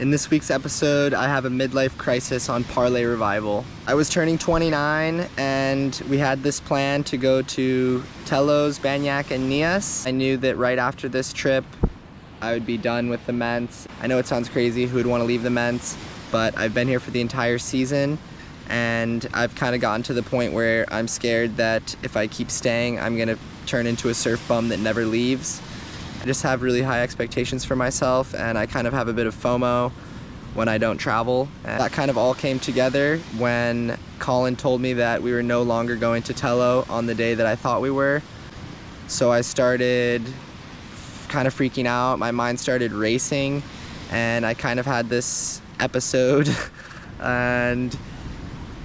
In this week's episode, I have a midlife crisis on Parlay Revival. I was turning 29 and we had this plan to go to Telos, Banyak, and Nias. I knew that right after this trip, I would be done with the Ments. I know it sounds crazy, who would want to leave the Ments, but I've been here for the entire season and I've kind of gotten to the point where I'm scared that if I keep staying, I'm gonna turn into a surf bum that never leaves. I just have really high expectations for myself and I kind of have a bit of FOMO when I don't travel. And that kind of all came together when Colin told me that we were no longer going to Tello on the day that I thought we were. So I started kind of freaking out, my mind started racing, and I kind of had this episode and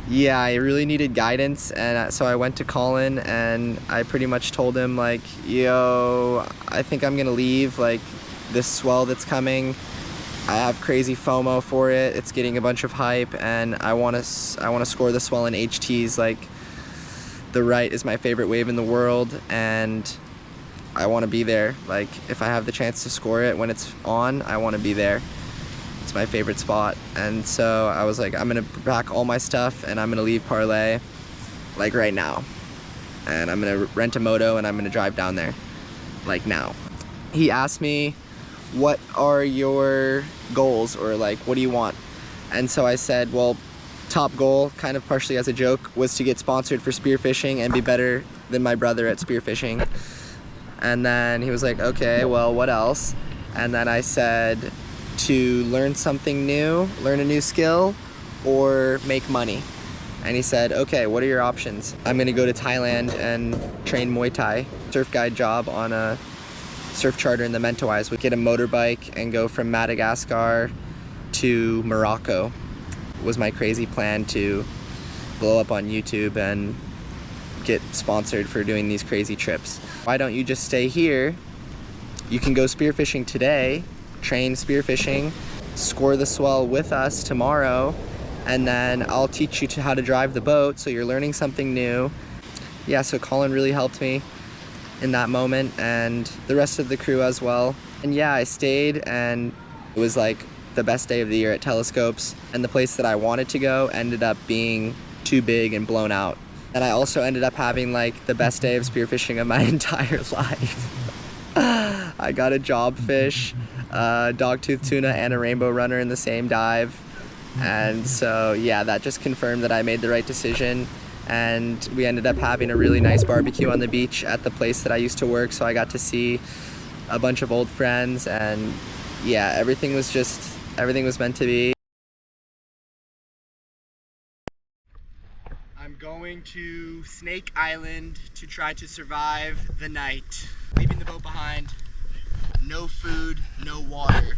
yeah, I really needed guidance, and so I went to Colin and I pretty much told him like, yo, I think I'm gonna leave, like this swell that's coming, I have crazy FOMO for it, it's getting a bunch of hype and I wanna score the swell in HTs. Like the right is my favorite wave in the world and I wanna be there. Like if I have the chance to score it when it's on, I wanna be there. It's my favorite spot. And so I was like, I'm gonna pack all my stuff and I'm gonna leave Parlay like right now. And I'm gonna rent a moto and I'm gonna drive down there like now. He asked me, what are your goals, or like, what do you want? And so I said, well, top goal, kind of partially as a joke, was to get sponsored for spearfishing and be better than my brother at spearfishing. And then he was like, okay, well, what else? And then I said, to learn something new, learn a new skill, or make money. And he said, okay, what are your options? I'm gonna go to Thailand and train Muay Thai, surf guide job on a surf charter in the Mentawais. We'd get a motorbike and go from Madagascar to Morocco. Was my crazy plan to blow up on YouTube and get sponsored for doing these crazy trips. Why don't you just stay here? You can go spearfishing today, train spearfishing, score the swell with us tomorrow, and then I'll teach you how to drive the boat, so you're learning something new. Yeah, so Colin really helped me in that moment, and the rest of the crew as well. And yeah, I stayed, and it was like the best day of the year at Telescopes, and the place that I wanted to go ended up being too big and blown out. And I also ended up having like the best day of spearfishing of my entire life. I got a jobfish, dogtooth tuna, and a rainbow runner in the same dive. And so yeah, that just confirmed that I made the right decision. And we ended up having a really nice barbecue on the beach at the place that I used to work, so I got to see a bunch of old friends, and yeah, everything was meant to be. I'm going to Snake Island to try to survive the night. Leaving the boat behind, no food, no water.